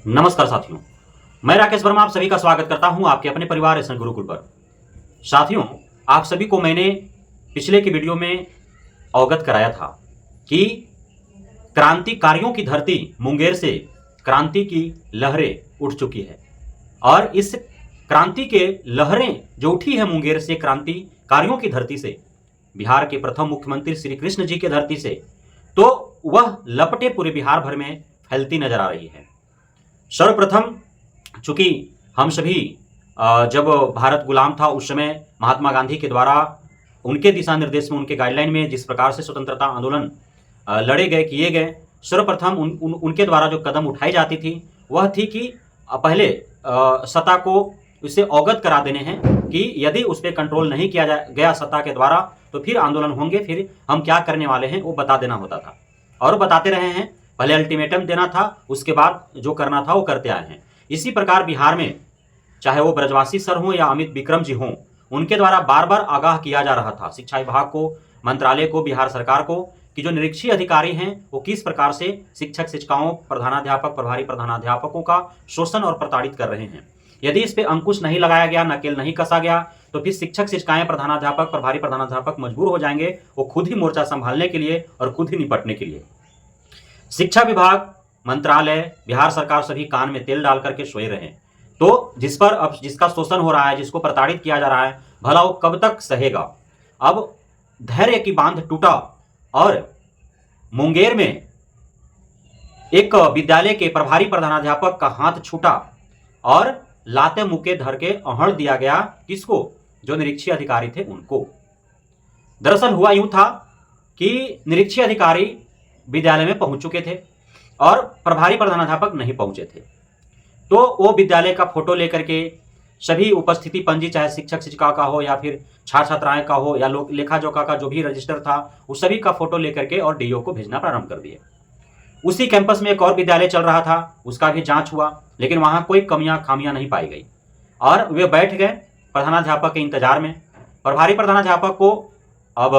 नमस्कार साथियों, मैं राकेश वर्मा आप सभी का स्वागत करता हूं आपके अपने परिवार एसएन गुरुकुल पर। साथियों, आप सभी को मैंने पिछले की वीडियो में अवगत कराया था कि क्रांतिकारियों की धरती मुंगेर से क्रांति की लहरें उठ चुकी है और इस क्रांति के लहरें जो उठी है मुंगेर से क्रांतिकारियों की धरती से, बिहार के प्रथम मुख्यमंत्री श्री कृष्ण जी की धरती से, तो वह लपटे पूरे बिहार भर में फैलती नजर आ रही है। सर्वप्रथम चूंकि हम सभी जब भारत गुलाम था उस समय महात्मा गांधी के द्वारा उनके दिशा निर्देश में, उनके गाइडलाइन में जिस प्रकार से स्वतंत्रता आंदोलन लड़े गए, किए गए, सर्वप्रथम उनके द्वारा जो कदम उठाई जाती थी वह थी कि पहले सत्ता को इससे अवगत करा देने हैं कि यदि उस पर कंट्रोल नहीं किया गया सत्ता के द्वारा तो फिर आंदोलन होंगे, फिर हम क्या करने वाले हैं वो बता देना होता था और बताते रहे हैं। पहले अल्टीमेटम देना था, उसके बाद जो करना था वो करते आए हैं। इसी प्रकार बिहार में चाहे वो ब्रजवासी सर हों या अमित विक्रम जी हों, उनके द्वारा बार बार आगाह किया जा रहा था शिक्षा विभाग को, मंत्रालय को, बिहार सरकार को कि जो निरीक्षी अधिकारी हैं वो किस प्रकार से शिक्षक, शिक्षिकाओं, प्रधानाध्यापक, प्रभारी प्रधानाध्यापकों का शोषण और प्रताड़ित कर रहे हैं। यदि इस पर अंकुश नहीं लगाया गया, नकेल नहीं कसा गया तो फिर शिक्षक, शिक्षिकाएं, प्रधानाध्यापक, प्रभारी प्रधानाध्यापक मजबूर हो जाएंगे वो खुद ही मोर्चा संभालने के लिए और खुद ही निपटने के लिए। शिक्षा विभाग, मंत्रालय, बिहार सरकार सभी कान में तेल डाल करके सोए रहे। तो जिस पर अब जिसका शोषण हो रहा है, जिसको प्रताड़ित किया जा रहा है, भला वो कब तक सहेगा। अब धैर्य की बांध टूटा और मुंगेर में एक विद्यालय के प्रभारी प्रधानाध्यापक का हाथ छूटा और लाते मुके धर के अहड़ दिया गया। किसको? जो निरीक्षी अधिकारी थे उनको। दरअसल हुआ यूं था कि निरीक्षी अधिकारी विद्यालय में पहुंच चुके थे और प्रभारी प्रधानाध्यापक नहीं पहुंचे थे। तो वो विद्यालय का फोटो लेकर के सभी उपस्थिति पंजी, चाहे शिक्षक शिक्षिका का हो या फिर छात्र छात्राएं का हो या लोग लेखा जोखा का जो भी रजिस्टर था, उस सभी का फोटो लेकर के और डीओ को भेजना प्रारंभ कर दिए। उसी कैंपस में एक और विद्यालय चल रहा था, उसका भी जांच हुआ, लेकिन वहां कोई कमियां खामियां नहीं पाई गई और वे बैठ गए प्रधानाध्यापक के इंतजार में। प्रभारी प्रधानाध्यापक को अब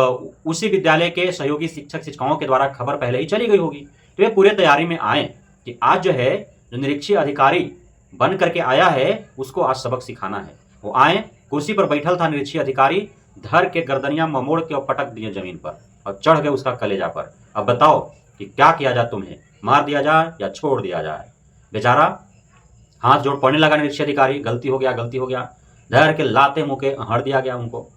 उसी विद्यालय के सहयोगी शिक्षक शिक्षिकाओं के द्वारा खबर पहले ही चली गई होगी, तो वे पूरे तैयारी में आए कि आज जो है जो निरीक्षी अधिकारी बन करके आया है उसको आज सबक सिखाना है। वो आए, कुर्सी पर बैठल था निरीक्षी अधिकारी, धर के गर्दनियां ममोड़ के और पटक दिए जमीन पर और चढ़ गए उसका कलेजा पर। अब बताओ कि क्या किया जाए, तुम्हें मार दिया जाए या छोड़ दिया जाए। बेचारा हाथ जोड़ पड़ने लगा निरीक्षी अधिकारी, गलती हो गया, गलती हो गया, धर के लाते मुके हड़ दिया गया उनको।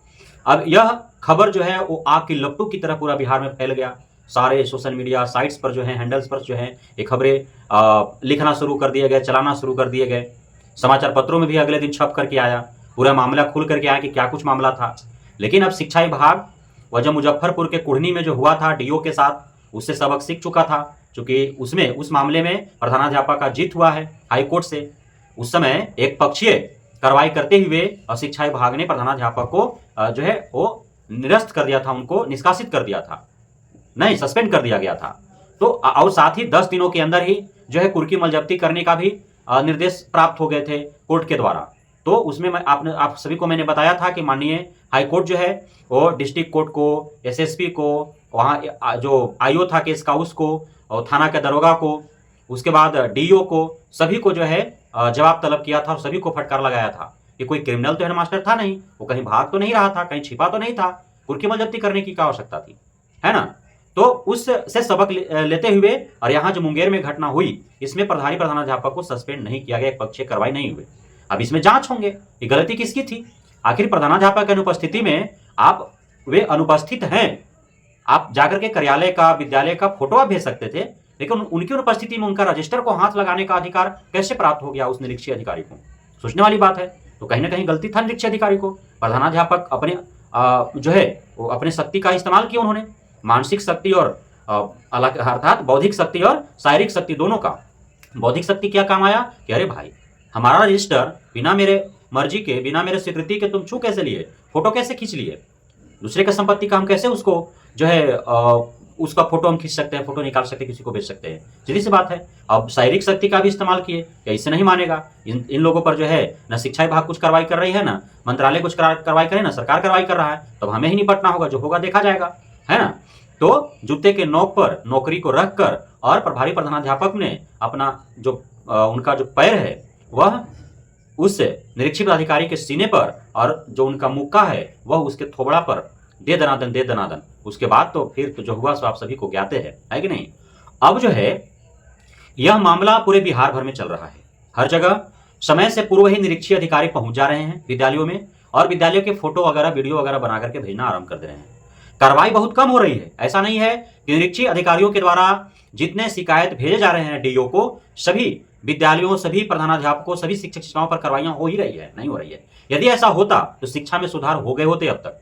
अब यह खबर जो है वो आग की लपटों की तरह पूरा बिहार में फैल गया। सारे सोशल मीडिया साइट्स पर जो है, हैंडल्स पर जो है ये खबरें लिखना शुरू कर दिए गए, चलाना शुरू कर दिए गए। समाचार पत्रों में भी अगले दिन छप करके आया, पूरा मामला खुल करके आया कि क्या कुछ मामला था। लेकिन अब शिक्षा विभाग वह जो मुजफ्फरपुर के कुढ़नी में जो हुआ था डीओ के साथ, उससे सबक सीख चुका था, चूंकि उसमें उस मामले में प्रधानाध्यापक का जीत हुआ है हाईकोर्ट से। उस समय एक पक्षीय कार्रवाई करते हुए और शिक्षा विभाग ने प्रधानाध्यापक को जो है वो निरस्त कर दिया था, उनको निष्कासित कर दिया था, नहीं सस्पेंड कर दिया गया था। तो और साथ ही 10 दिनों के अंदर ही जो है कुर्की मलजब्ती करने का भी निर्देश प्राप्त हो गए थे कोर्ट के द्वारा। तो उसमें आप सभी को मैंने बताया था कि माननीय हाईकोर्ट जो है वो डिस्ट्रिक्ट कोर्ट को, एसएसपी को, वहाँ जो आईओ था केस का उसको, और थाना के दरोगा को, उसके बाद डीओ को, सभी को जो है जवाब तलब किया था और सभी को फटकार लगाया था कि कोई क्रिमिनल तो हेडमास्टर था नहीं, वो कहीं भाग तो नहीं रहा था, कहीं छिपा तो नहीं था, कुर्की मलजब्ती करने की क्या आवश्यकता थी, है ना। तो उससे सबक लेते हुए और यहाँ जो मुंगेर में घटना हुई इसमें प्रभारी प्रधानाध्यापक को सस्पेंड नहीं किया गया, एक पक्षीय कार्रवाई नहीं हुई। अब इसमें जांच होंगे कि गलती किसकी थी। आखिर प्रधानाध्यापक की अनुपस्थिति में आप वे अनुपस्थित हैं, आप जाकर के कार्यालय का, विद्यालय का फोटो आप भेज सकते थे, लेकिन उनकी अनुपस्थिति में उनका रजिस्टर को हाथ लगाने का अधिकार कैसे प्राप्त हो गया उस निरीक्षी अधिकारी को? सोचने वाली बात है। तो कहीं ना कहीं गलती था निरीक्षी अधिकारी को। प्रधानाध्यापक अपने जो है वो अपने शक्ति का इस्तेमाल किया उन्होंने, मानसिक शक्ति और अर्थात बौद्धिक शक्ति और शारीरिक शक्ति दोनों का। बौद्धिक शक्ति क्या काम आया कि अरे भाई हमारा रजिस्टर बिना मेरे मर्जी के, बिना मेरे स्वीकृति के तुम छू कैसे लिए, फोटो कैसे खींच लिए, दूसरे का संपत्ति का हम कैसे उसको जो है उसका फोटो हम खींच सकते हैं, फोटो निकाल सकते हैं, किसी को भेज सकते हैं, सीधी सी बात है। अब शारीरिक शक्ति का भी इस्तेमाल किए, क्या इससे नहीं मानेगा? इन लोगों पर जो है ना शिक्षा विभाग कुछ कार्रवाई कर रही है, ना मंत्रालय कुछ कार्रवाई करे, ना सरकार कार्रवाई कर रहा है। तब हमें ही निपटना होगा, जो होगा देखा जाएगा, है ना। तो जूते के नोक पर नौकरी को रखकर और प्रभारी प्रधानाध्यापक ने अपना जो उनका जो पैर है वह उस निरीक्षित अधिकारी के सीने पर और जो उनका मुक्का है वह उसके थोबड़ा पर दे दनादन। उसके बाद तो फिर तो जो हुआ सो आप सभी को ज्ञाते है कि नहीं। अब जो है यह मामला पूरे बिहार भर में चल रहा है। हर जगह समय से पूर्व ही निरीक्षीय अधिकारी पहुंच जा रहे हैं विद्यालयों में और विद्यालयों के फोटो वगैरह वीडियो वगैरह बना करके भेजना आरंभ कर दे रहे हैं। कार्रवाई बहुत कम हो रही है। ऐसा नहीं है कि निरीक्षीय अधिकारियों के द्वारा जितने शिकायत भेजे जा रहे हैं डीओ को, सभी विद्यालयों, सभी प्रधानाध्यापकों, सभी शिक्षक शिक्षाओं पर कार्रवाइयां हो ही रही है, नहीं हो रही है। यदि ऐसा होता तो शिक्षा में सुधार हो गए होते अब तक,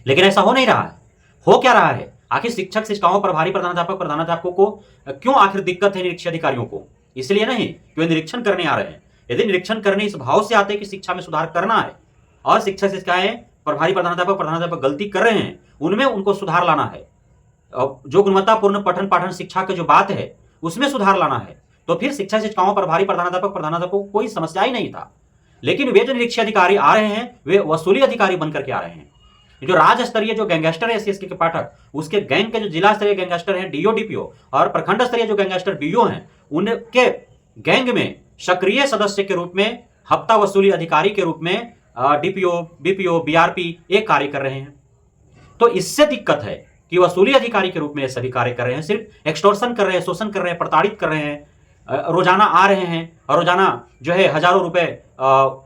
लेकिन ऐसा हो नहीं रहा है। हो क्या रहा है? आखिर शिक्षक शिक्षाओं, प्रभारी प्रधानाध्यापकों को क्यों आखिर दिक्कत है निरीक्षीय अधिकारियों को? इसलिए नहीं कि वे निरीक्षण करने आ रहे हैं। यदि निरीक्षण करने इस भाव से आते कि शिक्षा में सुधार करना है और शिक्षक शिक्षाएं, प्रभारी प्रधानाध्यापक गलती कर रहे हैं, उनमें उनको सुधार लाना है, जो गुणवत्तापूर्ण पठन पाठन शिक्षा की जो बात है उसमें सुधार लाना है, तो फिर शिक्षा शिक्षाओं, प्रभारी प्रधानाध्यापकों को कोई समस्या ही नहीं था। लेकिन वे जो निरीक्षण अधिकारी आ रहे हैं वे वसूली अधिकारी बनकर के आ रहे हैं। जो राज्य स्तरीय जो गैंगस्टर है एससी के पाठक, उसके गैंग के जो जिला स्तरीय गैंगस्टर हैं डीओ डीपीओ और प्रखंड स्तरीय जो गैंगस्टर बीओ हैं, उनके गैंग में सक्रिय सदस्य के रूप में, हफ्ता वसूली अधिकारी के रूप में डीपीओ, बीपीओ, बीआरपी एक कार्य कर रहे हैं। तो इससे दिक्कत है कि वसूली अधिकारी के रूप में सभी कार्य कर रहे हैं, सिर्फ एक्सटॉर्शन कर रहे हैं, शोषण कर रहे हैं, प्रताड़ित कर रहे हैं। रोजाना आ रहे हैं और रोजाना जो है हजारों रुपए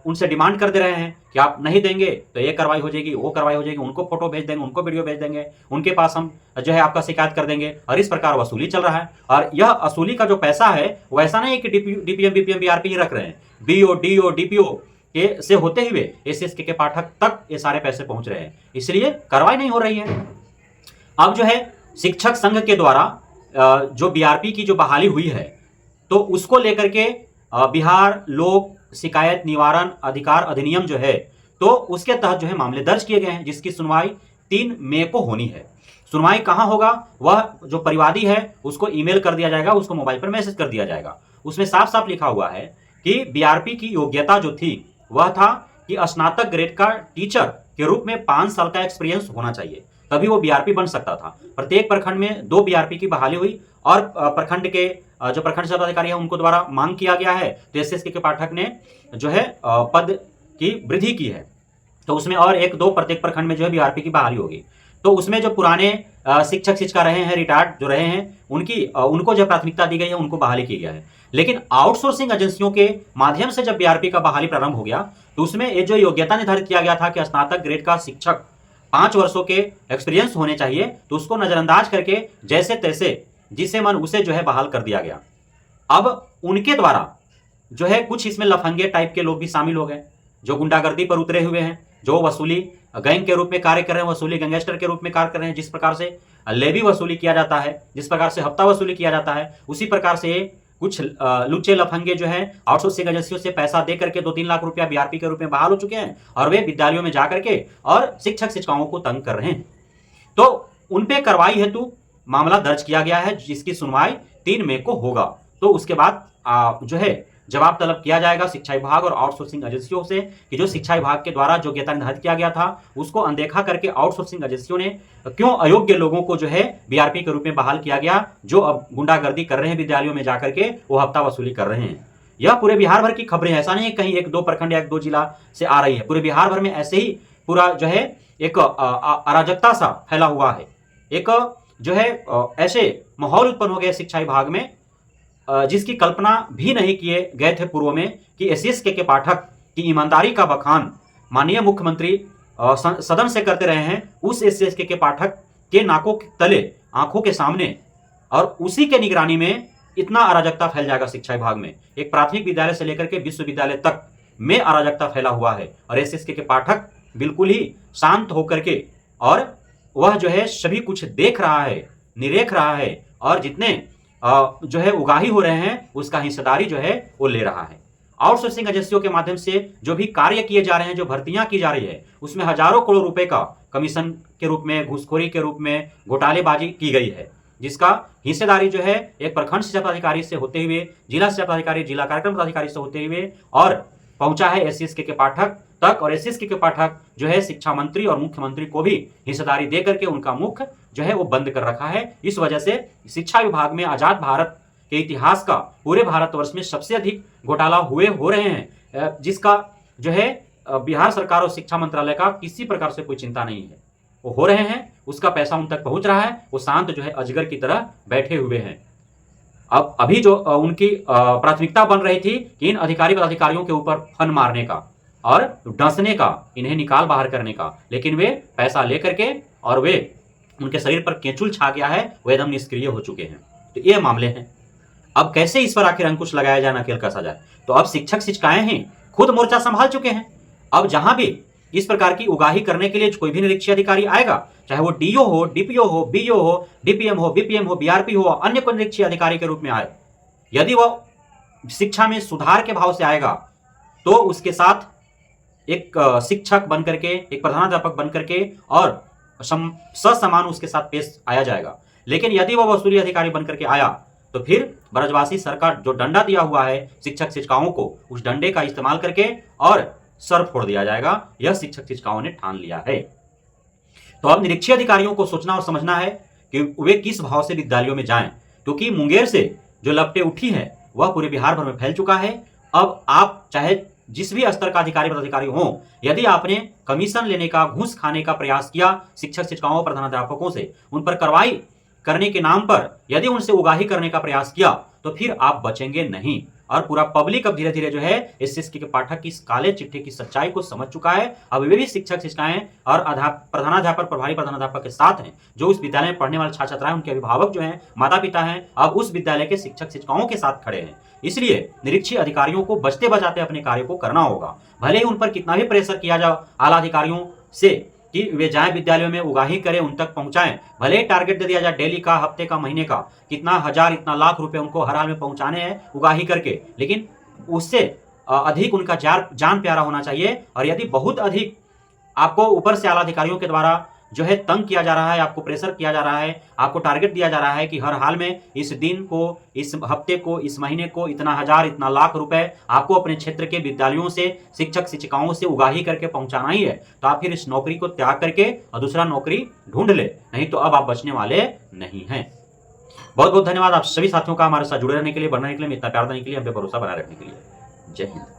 उनसे डिमांड कर दे रहे हैं कि आप नहीं देंगे तो ये कार्रवाई हो जाएगी, वो कार्रवाई हो जाएगी, उनको फोटो भेज देंगे, उनको वीडियो भेज देंगे, उनके पास हम जो है आपका शिकायत कर देंगे। और इस प्रकार वसूली चल रहा है। और यह वसूली का जो पैसा है वो ऐसा नहीं कि डीपीएम बीपीएम बीआरपी ही रख रहे हैं, बीओ डीओ डीपीओ के से होते हुए एसएसके के पाठक तक ये सारे पैसे पहुंच रहे हैं, इसलिए कार्रवाई नहीं हो रही है। अब जो है शिक्षक संघ के द्वारा जो बीआरपी की जो बहाली हुई है तो उसको लेकर के बिहार लोक शिकायत निवारण अधिकार अधिनियम जो है तो उसके तहत जो है मामले दर्ज किए गए हैं, जिसकी सुनवाई 3 मई को होनी है। सुनवाई कहां होगा? वह जो परिवादी है उसको ईमेल कर दिया जाएगा, उसको मोबाइल पर मैसेज कर दिया जाएगा। उसमें साफ साफ लिखा हुआ है कि बीआरपी की योग्यता जो थी वह था कि स्नातक ग्रेड का टीचर के रूप में 5 साल का एक्सपीरियंस होना चाहिए, तभी वो बीआरपी बन सकता था। प्रत्येक प्रखंड में 2 बीआरपी की बहाली हुई और प्रखंड के जो प्रखंड पदाधिकारी है उनको द्वारा मांग किया गया है, तो एसएसके के पाठक ने जो है पद की वृद्धि की है, तो उसमें और 1-2 प्रत्येक प्रखंड में जो है बीआरपी की बहाली होगी। तो उसमें जो पुराने शिक्षक शिक्षिका रहे हैं, रिटायर्ड जो रहे हैं, उनको जो प्राथमिकता दी गई है, उनको बहाली की गया है। लेकिन आउटसोर्सिंग एजेंसियों के माध्यम से जब बीआरपी का बहाली प्रारंभ हो गया तो उसमें ये जो योग्यता निर्धारित किया गया था कि स्नातक ग्रेड का शिक्षक 5 वर्षों के एक्सपीरियंस होने चाहिए, तो उसको नजरअंदाज करके जैसे तैसे जिसे मन उसे जो है बहाल कर दिया गया। अब उनके द्वारा जो है कुछ इसमें लफंगे टाइप के लोग भी शामिल हो गए, जो गुंडागर्दी पर उतरे हुए हैं, जो वसूली गैंग के रूप में कार्य कर रहे हैं, वसूली गैंगस्टर के रूप में कार्य कर रहे हैं। जिस प्रकार से लेवी वसूली किया जाता है, जिस प्रकार से हफ्ता वसूली किया जाता है, उसी प्रकार से कुछ लुच्चे लफंगे जो है आउटसोर्सिंग एजेंसियों से पैसा दे करके 2-3 लाख रुपया बीआरपी के रूप में बहाल हो चुके हैं और वे विद्यालयों में जाकर के और शिक्षक शिक्षिकाओं को तंग कर रहे हैं। तो उन पे कार्रवाई हेतु मामला दर्ज किया गया है, जिसकी सुनवाई 3 मई को होगा। तो उसके बाद जो है जवाब तलब किया जाएगा शिक्षा विभाग और आउटसोर्सिंग एजेंसियों से कि जो शिक्षा विभाग के द्वारा जो योग्यता निर्धारित किया गया था उसको अनदेखा करके आउटसोर्सिंग एजेंसियों ने क्यों अयोग्य लोगों को जो है बीआरपी के रूप में बहाल किया गया, जो अब गुंडागर्दी कर रहे हैं विद्यालयों में जाकर के वो हफ्ता वसूली कर रहे हैं। यह पूरे बिहार भर की खबरें हैं, ऐसा नहीं है कहीं 1-2 प्रखंड या 1-2 जिला से आ रही है। पूरे बिहार भर में ऐसे ही पूरा जो है एक अराजकता सा फैला हुआ है, एक जो है ऐसे माहौल उत्पन्न हो गया शिक्षा विभाग में जिसकी कल्पना भी नहीं किए गए थे पूर्व में कि एसएसके के पाठक की ईमानदारी का बखान माननीय मुख्यमंत्री सदन से करते रहे हैं। उस एसएसके के पाठक के नाकों के तले, आंखों के सामने और उसी के निगरानी में इतना अराजकता फैल जाएगा शिक्षा विभाग में। एक प्राथमिक विद्यालय से लेकर के विश्वविद्यालय तक में अराजकता फैला हुआ है और एसएसके के पाठक बिल्कुल ही शांत होकर के और वह जो है सभी कुछ देख रहा है, निरेख रहा है और जितने जो है उगाही हो रहे हैं उसका हिस्सेदारी जो है वो ले रहा है। आउटसोर्सिंग एजेंसियों के माध्यम से जो भी कार्य किए जा रहे हैं, जो भर्तियां की जा रही है, उसमें हजारों करोड़ रुपए का कमीशन के रूप में, घूसखोरी के रूप में घोटालेबाजी की गई है, जिसका हिस्सेदारी जो है एक प्रखंड शिक्षा पदाधिकारी से होते हुए, जिला शिक्षा पदाधिकारी, जिला कार्यक्रम पदाधिकारी से होते हुए और पहुंचा है एसएसके के पाठक तक। और एसएसके के पाठक जो है शिक्षा मंत्री और मुख्यमंत्री को भी हिस्सेदारी दे करके उनका मुख जो है वो बंद कर रखा है। इस वजह से शिक्षा विभाग में आजाद भारत के इतिहास का पूरे भारतवर्ष में सबसे अधिक घोटाला हो रहे हैं, जिसका जो है बिहार सरकार और शिक्षा मंत्रालय का किसी प्रकार से कोई चिंता नहीं है। वो हो रहे हैं, उसका पैसा उन तक पहुंच रहा है, वो शांत जो है अजगर की तरह बैठे हुए हैं। अब अभी जो उनकी प्राथमिकता बन रही थी कि इन अधिकारी पदाधिकारियों के ऊपर फन मारने का और डसने का, इन्हें निकाल बाहर करने का, लेकिन वे पैसा लेकर के और वे उनके शरीर पर केंचुल छा गया है, वो एकदम निष्क्रिय हो चुके हैं। तो ये मामले हैं। अब कैसे इस पर आखिर अंकुश लगाया जाए, नकेल कसा जाए? तो अब शिक्षक शिक्षिकाएं हैं खुद मोर्चा संभाल चुके हैं। अब जहां भी इस प्रकार की उगाही करने के लिए कोई भी निरीक्षी अधिकारी आएगा, चाहे वो डीओ हो, डीपीओ हो, बीओ हो, डीपीएम हो, बीपीएम हो, बीआरपी हो, अन्य कोई निरीक्षी अधिकारी के रूप में आए, यदि वह शिक्षा में सुधार के भाव से आएगा तो उसके साथ एक शिक्षक बनकर के, एक प्रधानाध्यापक बनकर के और ससमान उसके साथ पेश आया जाएगा। लेकिन यदि वह वसूली अधिकारी बनकर के आया तो फिर ब्रजवासी सरकार जो डंडा दिया हुआ है शिक्षक शिक्षिकाओं को, उस डंडे का इस्तेमाल करके और सर फोड़ दिया जाएगा। यह शिक्षक शिक्षिकाओं ने ठान लिया है। तो अब निरीक्षी अधिकारियों को सोचना और समझना है कि वे किस भाव से विद्यालयों में जाएं, क्योंकि मुंगेर से जो लपटें उठी है वह पूरे बिहार भर में फैल चुका है। अब आप चाहे जिस भी स्तर का अधिकारी पदाधिकारी हो, यदि आपने कमीशन लेने का, घूस खाने का प्रयास किया शिक्षक शिक्षिकाओं और प्रधानाध्यापकों से, उन पर कार्रवाई करने के नाम पर यदि उनसे उगाही करने का प्रयास किया तो फिर आप बचेंगे नहीं। और पूरा पब्लिक अब धीरे धीरे जो है एसएसके के पाठक की इस काले चिट्ठे की सच्चाई को समझ चुका है। अब वे भी शिक्षक शिक्षिकाएं और प्रधानाध्यापक, प्रभारी प्रधानाध्यापक के साथ हैं। जो उस विद्यालय में पढ़ने वाले छात्र छात्राएं, उनके अभिभावक जो हैं, माता पिता हैं, अब उस विद्यालय के शिक्षक शिक्षिकाओं के साथ खड़े हैं। इसलिए निरीक्षी अधिकारियों को बचते बचाते अपने कार्य को करना होगा। भले ही उन पर कितना भी प्रेशर किया जाए आला अधिकारियों से कि वे जाएं विद्यालयों में, उगाही करें, उन तक पहुंचाएं, भले ही टारगेट दे दिया जाए डेली का, हफ्ते का, महीने का, कितना हजार, इतना लाख रुपए उनको हर हाल में पहुंचाने हैं उगाही करके, लेकिन उससे अधिक उनका जान प्यारा होना चाहिए। और यदि बहुत अधिक आपको ऊपर से आला अधिकारियों के द्वारा जो है तंग किया जा रहा है, आपको प्रेशर किया जा रहा है, आपको टारगेट दिया जा रहा है कि हर हाल में इस दिन को, इस हफ्ते को, इस महीने को इतना हजार, इतना लाख रुपए आपको अपने क्षेत्र के विद्यालयों से, शिक्षक शिक्षिकाओं से उगाही करके पहुंचाना ही है, तो आप फिर इस नौकरी को त्याग करके और दूसरा नौकरी ढूंढ ले, नहीं तो अब आप बचने वाले नहीं हैं। बहुत बहुत धन्यवाद आप सभी साथियों का हमारे साथ जुड़े रहने के लिए, बनने के लिए, इतना प्यार देने के लिए, हम पे भरोसा बनाए रखने के लिए। जय हिंद।